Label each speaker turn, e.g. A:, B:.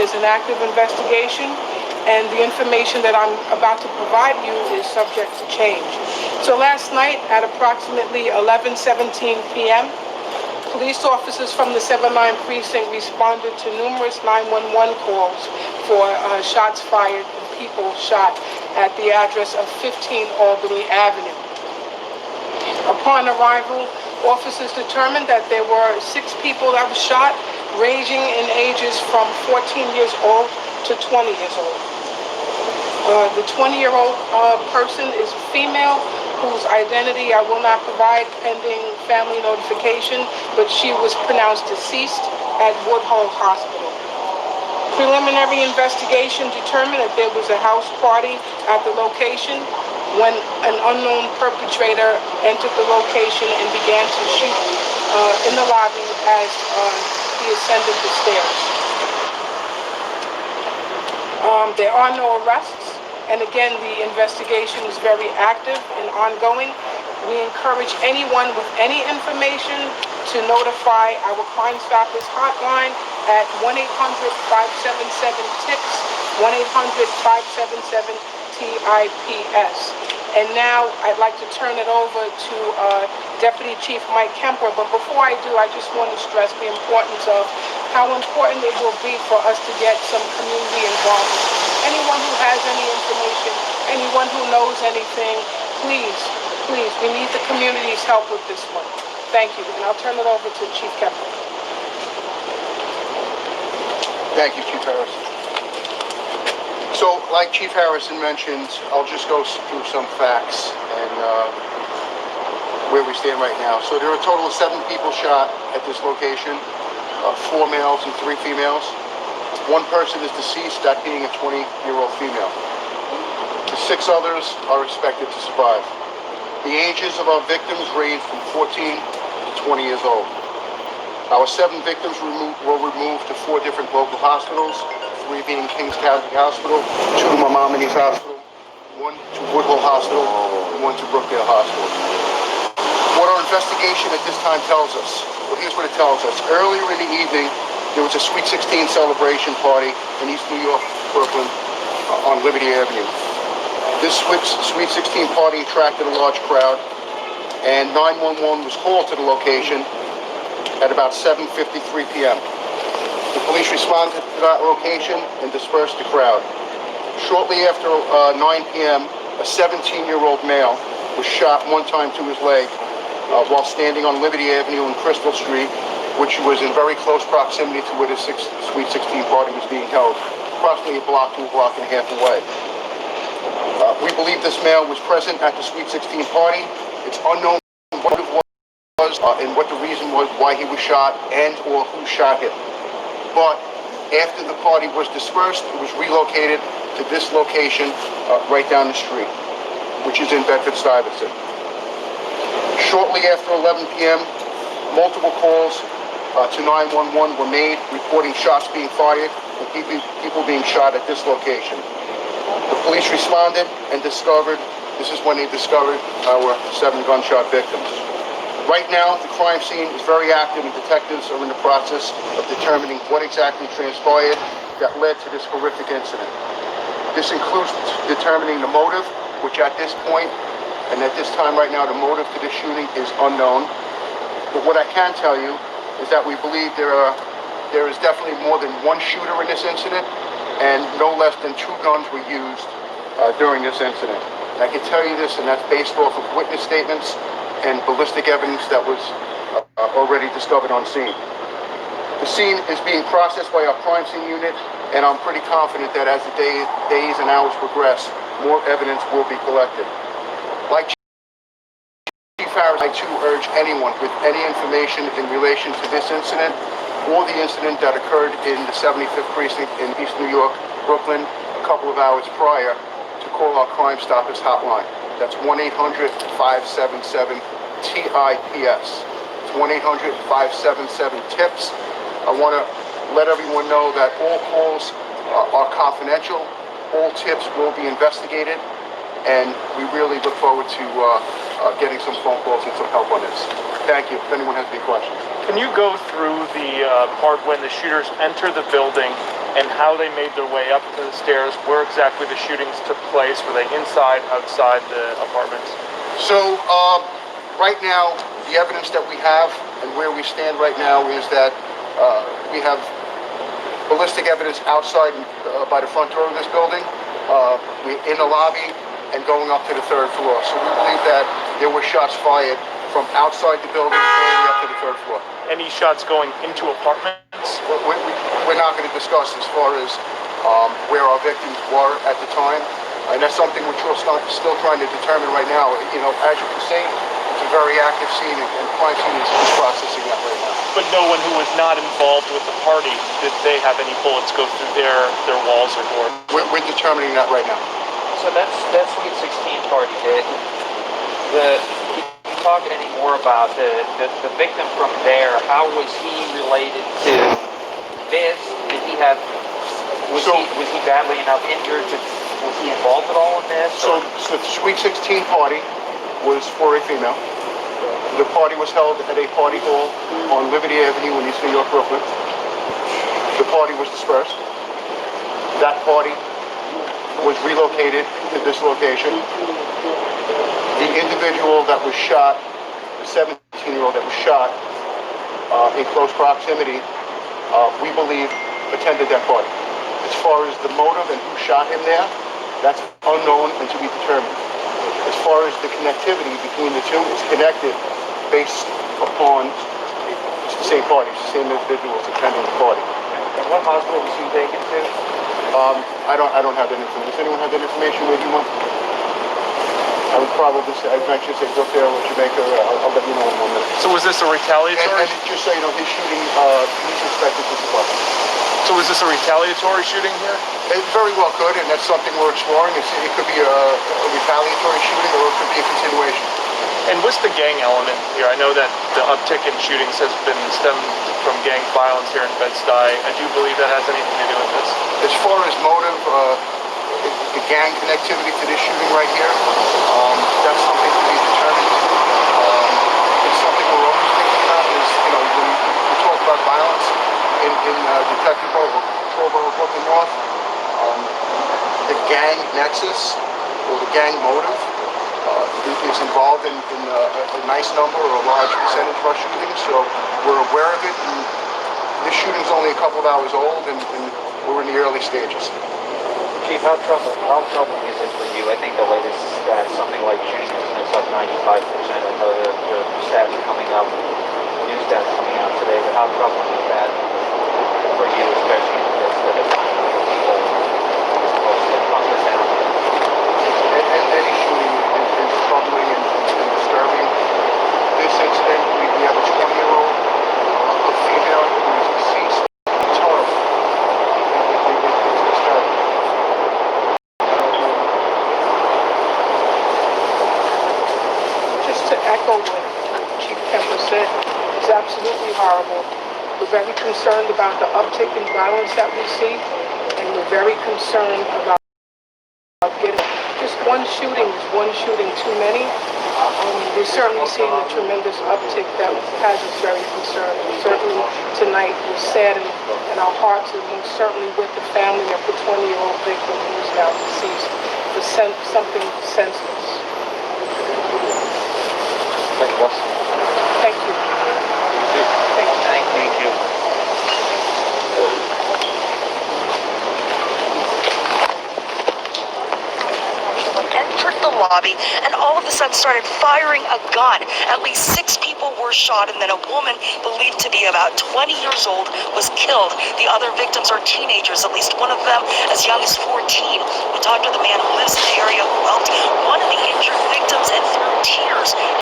A: is an active investigation, and the information that I'm about to provide you is subject to change. So last night at approximately 11:17 p.m., police officers from the 7-9 precinct responded to numerous 911 calls for shots fired and people shot at the address of 15 Albany Avenue. Upon arrival, officers determined that there were 6 people that were shot, ranging in ages from 14 years old to 20 years old. The 20-year-old person is female, whose identity I will not provide pending family notification, but she was pronounced deceased at Woodhull Hospital. Preliminary investigation determined that there was a house party at the location when an unknown perpetrator entered the location and began to shoot in the lobby as he ascended the stairs. There are no arrests. And again, the investigation is very active and ongoing. We encourage anyone with any information to notify our Crime Stoppers hotline at 1-800-577-TIPS, 1-800-577-TIPS. And now I'd like to turn it over to Deputy Chief Mike Kemper. But before I do, I just want to stress the importance of how important it will be for us to get some community involvement. Anyone who has any information, anyone who knows anything, please, we need the community's help with this one. Thank you, and I'll turn it over to Chief Kemper.
B: Thank you, Chief Harrison. So, like Chief Harrison mentioned, I'll just go through some facts and where we stand right now. So there are a total of 7 people shot at this location, 4 males and 3 females. 1 person is deceased, that being a 20-year-old female. The 6 others are expected to survive. The ages of our victims range from 14 to 20 years old. Our 7 victims were removed to 4 different local hospitals, 3 being Kings County Hospital, 2 to Maimonides Hospital, 1 to Woodhull Hospital, and 1 to Brookdale Hospital. What our investigation at this time tells us, well, here's what it tells us. Earlier in the evening, there was a Sweet 16 celebration party in East New York, Brooklyn, on Liberty Avenue. This Sweet 16 party attracted a large crowd, and 911 was called to the location at about 7:53 p.m. The police responded to that location and dispersed the crowd. Shortly after 9 p.m., a 17-year-old male was shot 1 time to his leg while standing on Liberty Avenue and Crystal Street, which was in very close proximity to where the Sweet 16 party was being held, approximately a block to a block and a half away. We believe this male was present at the Sweet 16 party. It's unknown what it was and what the reason was why he was shot and or who shot him. But after the party was dispersed, it was relocated to this location right down the street, which is in Bedford-Stuyvesant. Shortly after 11 p.m., multiple calls to 911 were made, reporting shots being fired and people being shot at this location. The police responded and this is when they discovered our 7 gunshot victims. Right now, the crime scene is very active and detectives are in the process of determining what exactly transpired that led to this horrific incident. This includes determining the motive, which at this point, and at this time right now, the motive to this shooting is unknown. But what I can tell you is that we believe there is definitely more than 1 shooter in this incident, and no less than 2 guns were used during this incident. And I can tell you this, and that's based off of witness statements and ballistic evidence that was already discovered on scene. The scene is being processed by our crime scene unit, and I'm pretty confident that as the days and hours progress, more evidence will be collected. Like I too urge anyone with any information in relation to this incident or the incident that occurred in the 75th Precinct in East New York, Brooklyn, a couple of hours prior, to call our Crime Stoppers hotline. That's 1-800-577-TIPS. It's 1-800-577-TIPS. I want to let everyone know that all calls are confidential. All tips will be investigated, and we really look forward to getting some phone calls and some help on this. Thank you. If anyone has any questions.
C: Can you go through the part when the shooters enter the building and how they made their way up to the stairs, where exactly the shootings took place. Were they inside, outside the apartments?
B: So, right now, the evidence that we have and where we stand right now is that we have ballistic evidence outside by the front door of this building, in the lobby, and going up to the third floor. So we believe that there were shots fired from outside the building all the way up to the third floor.
C: Any shots going into apartments?
B: We're not going to discuss as far as where our victims were at the time, and that's something which we're still trying to determine right now. You know, as you can see, it's a very active scene, and crime scene is processing that right now.
C: But no one who was not involved with the party, did they have any bullets go through their walls or doors?
B: We're determining that right now.
D: So that's Sweet 16 party. Can you talk any more about the victim from there? How was he related to this? Did he have? Was he badly enough injured? Was he involved at all in this?
B: So the Sweet 16 party was for a female. The party was held at a party hall on Liberty Avenue in East New York, Brooklyn. The party was dispersed. That party was relocated to this location. The individual that was shot, the 17-year-old that was shot in close proximity, we believe attended that party. As far as the motive and who shot him there, that's unknown and to be determined. As far as the connectivity between the two, it's connected based upon the same parties, the same individuals attending the party.
D: And what hospital was he taken to?
B: I don't have that information. Does anyone have that information? Maybe one? I would probably say, I'd venture to say Brookdale or Jamaica. I'll let you know in 1 minute.
C: So was this a retaliatory?
B: And just so you know, his shooting, he's suspected this apartment.
C: So was this a retaliatory shooting here?
B: It very well could, and that's something we're exploring. It could be a retaliatory shooting, or it could be a continuation.
C: And what's the gang element here? I know that the uptick in shootings has been stemmed from gang violence here in Bed-Stuy. I do believe that has anything to do with this.
B: As far as motive, the gang connectivity to this shooting right here, that's something to be determined. It's something we're always thinking about. Is, you know, when we talk about violence in Detective Borough Brooklyn North, the gang nexus or the gang motive is involved in a nice number or a large percentage of our shootings, so we're aware of it. And this shooting's only a couple of hours old, and we're in the early stages.
D: Chief, how troubling is it for you? I think the latest stats, something like shooting incidents up 95%. I know the stats are coming up, new stats coming out today, but how troubling is that for you, especially in this people this close to town?
B: Any shooting is troubling and disturbing. This incident, we have a 20-year-old, a female who is deceased. It's horrible. It's disturbing.
A: Just to echo what Chief Kemper said, it's absolutely horrible. We're very concerned about the uptick in violence that we see, and we're very concerned about getting just one shooting is one shooting too many. We're certainly seeing a tremendous uptick that has us very concerned. Certainly tonight we're saddened, and our hearts are most certainly with the family of the 20-year-old victim who is now deceased. For something senseless. Thank you.
D: Thank you.
E: Entered the lobby and all of a sudden started firing a gun. At least 6 people were shot, and then a woman believed to be about 20 years old was killed. The other victims are teenagers, at least one of them as young as 14. We talked to the man who lives in the area who helped one of the injured victims and through tears